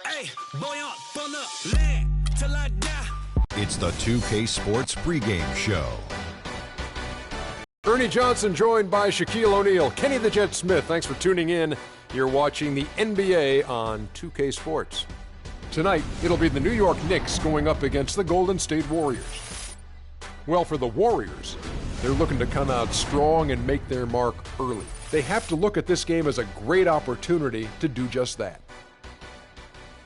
Hey, boy up, fun up, land till I die. It's the 2K Sports pregame show. Ernie Johnson joined by Shaquille O'Neal. Kenny the Jet Smith, thanks for tuning in. You're watching the NBA on 2K Sports. Tonight, it'll be the New York Knicks going up against the Golden State Warriors. Well, for the Warriors, they're looking to come out strong and make their mark early. They have to look at this game as a great opportunity to do just that.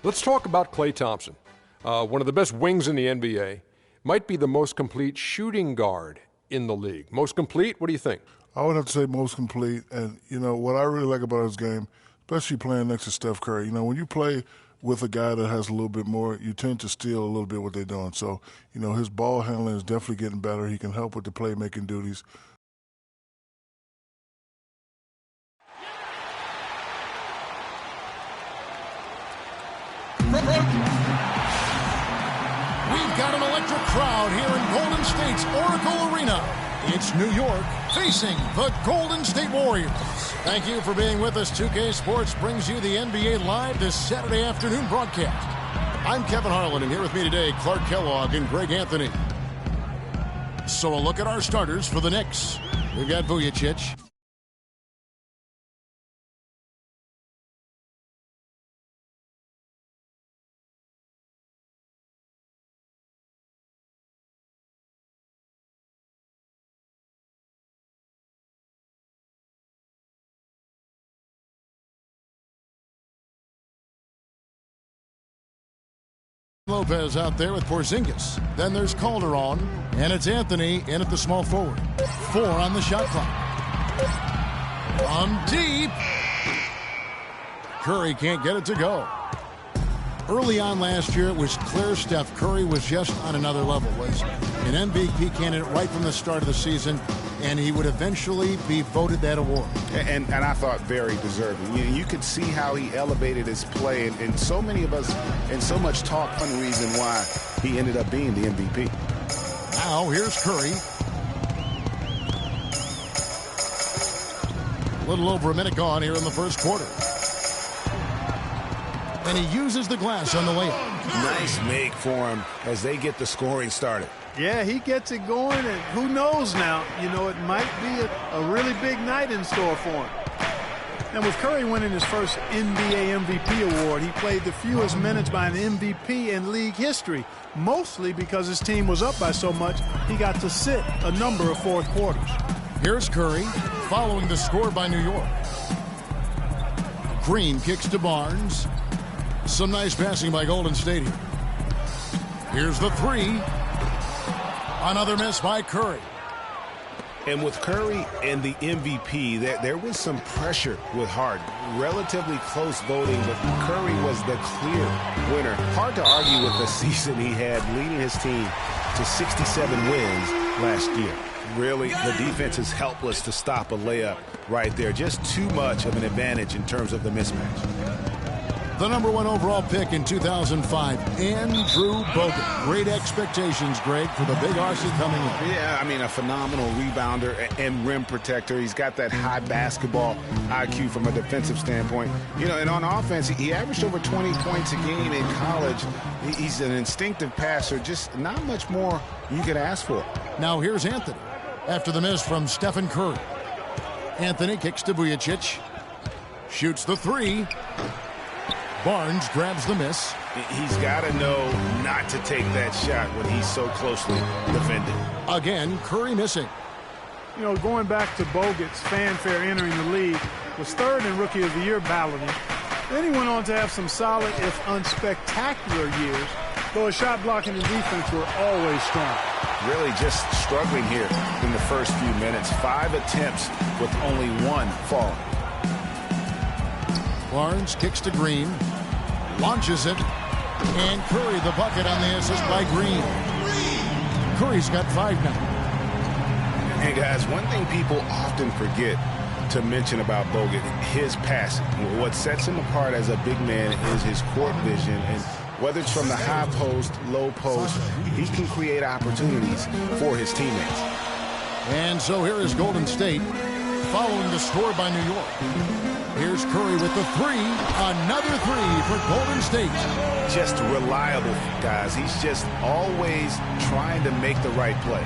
Let's talk about Klay Thompson. One of the best wings in the NBA. Might be the most complete shooting guard in the league. Most complete? What do you think? I would have to say most complete. And, you know, what I really like about his game, especially playing next to Steph Curry, you know, when you play with a guy that has a little bit more, you tend to steal a little bit what they're doing. So, you know, his ball handling is definitely getting better. He can help with the playmaking duties. We've got an electric crowd here in Golden State's Oracle Arena. It's New York facing the Golden State Warriors. Thank you for being with us. 2K Sports brings you the NBA Live this Saturday afternoon broadcast. I'm Kevin Harlan, and here with me today, Clark Kellogg and Greg Anthony. So a look at our starters for the Knicks. We've got Vujacic. Lopez out there with Porzingis. Then there's Calderon, and it's Anthony in at the small forward. 4 on the shot clock. From deep. Curry can't get it to go. Early on last year, it was clear Steph Curry was just on another level. Was an MVP candidate right from the start of the season, and he would eventually be voted that award. And I thought very deserving. You could see how he elevated his play, and so many of us, and so much talk, one reason why he ended up being the MVP. Now here's Curry. A little over a minute gone here in the first quarter. And he uses the glass on the layup. Nice make for him as they get the scoring started. Yeah, he gets it going, and who knows now, you know, it might be a really big night in store for him. And with Curry winning his first NBA MVP award, he played the fewest minutes by an MVP in league history, mostly because his team was up by so much, he got to sit a number of fourth quarters. Here's Curry, following the score by New York. Green kicks to Barnes. Some nice passing by Golden State here. Here's the 3. Another miss by Curry. And with Curry and the MVP, there was some pressure with Harden. Relatively close voting, but Curry was the clear winner. Hard to argue with the season he had, leading his team to 67 wins last year. Really, the defense is helpless to stop a layup right there. Just too much of an advantage in terms of the mismatch. The number 1 overall pick in 2005, Andrew Bogut. Great expectations, Greg, for the big RC coming in. Yeah, I mean, a phenomenal rebounder and rim protector. He's got that high basketball IQ from a defensive standpoint. You know, and on offense, he averaged over 20 points a game in college. He's an instinctive passer, just not much more you could ask for. Now here's Anthony after the miss from Stephen Curry. Anthony kicks to Vujacic. Shoots the 3. Barnes grabs the miss. He's got to know not to take that shot when he's so closely defended. Again, Curry missing. You know, going back to Bogut's fanfare entering the league, was 3rd in Rookie of the Year balloting. Then he went on to have some solid, if unspectacular, years, though his shot blocking and defense were always strong. Really just struggling here in the first few minutes. 5 attempts with only 1 falling. Barnes kicks to Green. Launches it. And Curry the bucket on the assist by Green. Curry's got 5 now. And guys, one thing people often forget to mention about Bogut, his passing. What sets him apart as a big man is his court vision. And whether it's from the high post, low post, he can create opportunities for his teammates. And so here is Golden State following the score by New York. Here's Curry with the three. Another three for Golden State. Just reliable, guys. He's just always trying to make the right play.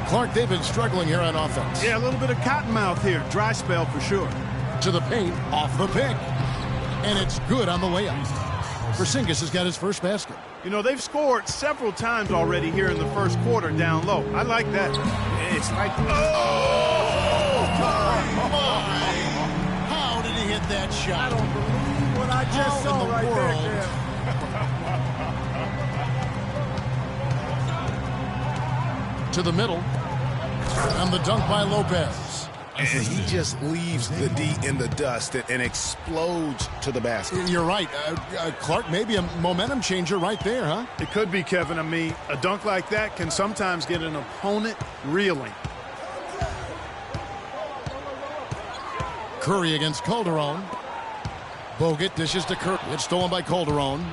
Clark, they've been struggling here on offense. Yeah, a little bit of cottonmouth here. Dry spell for sure. To the paint, off the pick. And it's good on the layup. Porzingis has got his first basket. You know, they've scored several times already here in the first quarter down low. I like that. It's like, Oh, my. How did he hit that shot? I don't believe what I just saw right there. To the middle. And the dunk by Lopez. and he just leaves the D in the dust and explodes to the basket. You're right. Clark, maybe a momentum changer right there, huh? It could be, Kevin. I mean, a dunk like that can sometimes get an opponent reeling. Curry against Calderon. Bogut dishes to Curry. It's stolen by Calderon.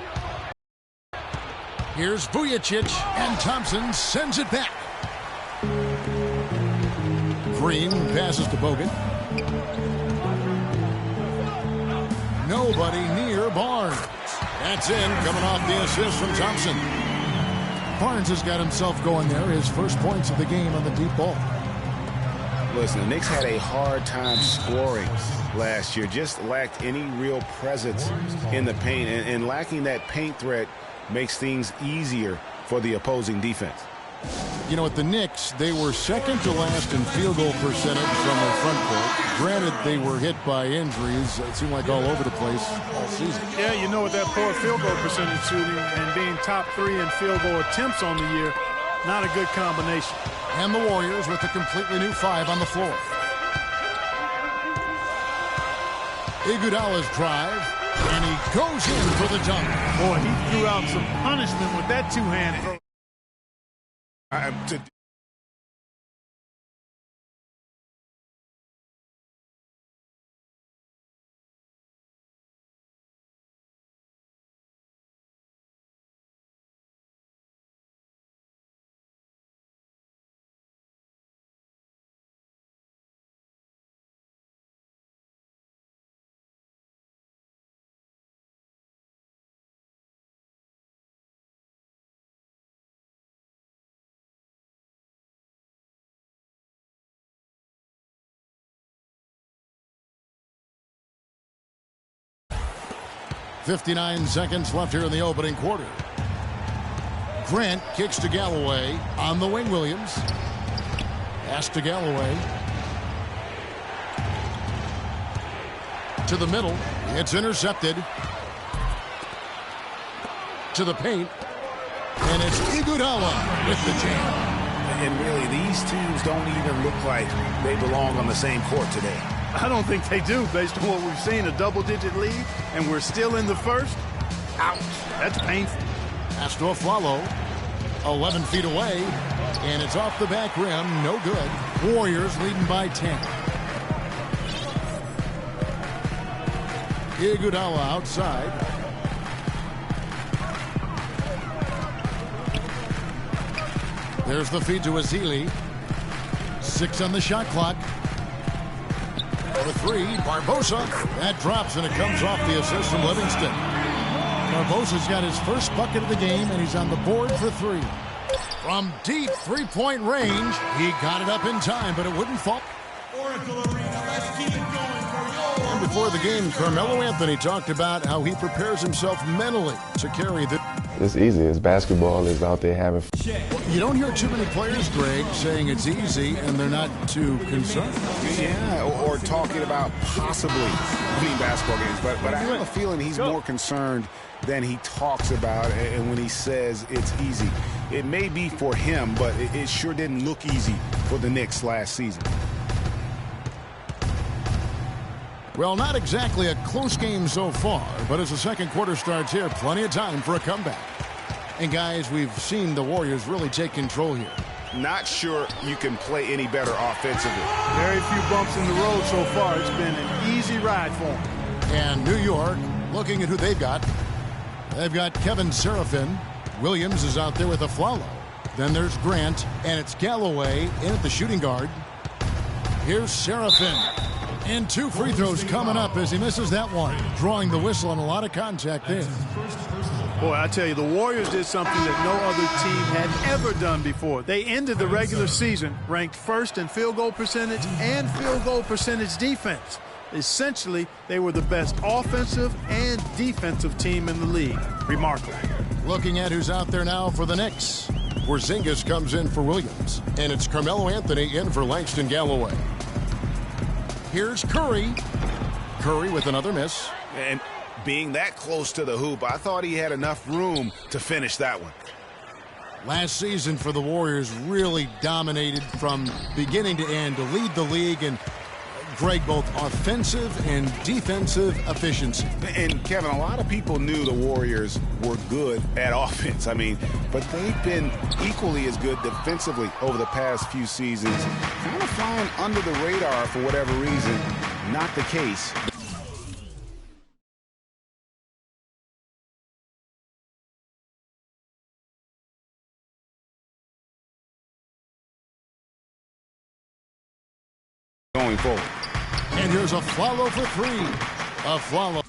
Here's Vujicic, and Thompson sends it back. Green passes to Bogut. Nobody near Barnes. That's in, coming off the assist from Thompson. Barnes has got himself going there. His first points of the game on the deep ball. Listen, the Knicks had a hard time scoring last year. Just lacked any real presence in the paint. And lacking that paint threat makes things easier for the opposing defense. You know, at the Knicks, they were second to last in field goal percentage from the front court. Granted, they were hit by injuries. It seemed like all over the place all season. Yeah, you know, with that poor field goal percentage shooting and being top 3 in field goal attempts on the year, not a good combination. And the Warriors with a completely new 5 on the floor. Iguodala's drive, and he goes in for the dunk. Boy, he threw out some punishment with that two-hand throw. .59 seconds left here in the opening quarter. Grant kicks to Galloway on the wing. Williams. Pass to Galloway. To the middle. It's intercepted. To the paint. And it's Iguodala with the jam. And really, these teams don't even look like they belong on the same court today. I don't think they do, based on what we've seen. A double-digit lead, and we're still in the first. Ouch. That's painful. Pass to Afflalo. 11 feet away, and it's off the back rim. No good. Warriors leading by 10. Iguodala outside. There's the feed to Azili. 6 on the shot clock. The 3, Barbosa. That drops, and it comes off the assist from Livingston. Barbosa's got his first bucket of the game, and he's on the board for 3. From deep three-point range, he got it up in time, but it wouldn't fall. Oracle Arena, let's keep it going for you. And before the game, Carmelo Anthony talked about how he prepares himself mentally to carry the... It's easy. It's basketball. It's out there having fun. You don't hear too many players, Greg, saying it's easy and they're not too concerned. Yeah, or talking about possibly winning basketball games. But I have a feeling he's more concerned than he talks about, and when he says it's easy. It may be for him, but it sure didn't look easy for the Knicks last season. Well, not exactly a close game so far, but as the second quarter starts here, plenty of time for a comeback. And guys, we've seen the Warriors really take control here. Not sure you can play any better offensively. Very few bumps in the road so far. It's been an easy ride for them. And New York, looking at who they've got. They've got Kevin Seraphin. Williams is out there with Afflalo. Then there's Grant, and it's Galloway in at the shooting guard. Here's Serafin. And 2 free throws coming up as he misses that one. Drawing the whistle on a lot of contact there. Boy, I tell you, the Warriors did something that no other team had ever done before. They ended the regular season ranked first in field goal percentage and field goal percentage defense. Essentially, they were the best offensive and defensive team in the league. Remarkable. Looking at who's out there now for the Knicks. Porzingis comes in for Williams. And it's Carmelo Anthony in for Langston Galloway. Here's Curry. Curry with another miss. And being that close to the hoop, I thought he had enough room to finish that one. Last season for the Warriors really dominated from beginning to end to lead the league and Greg, both offensive and defensive efficiency. And Kevin, a lot of people knew the Warriors were good at offense. But they've been equally as good defensively over the past few seasons. Kind of flying under the radar for whatever reason. Not the case. Going forward. And here's a Flalo for 3. A Flalo.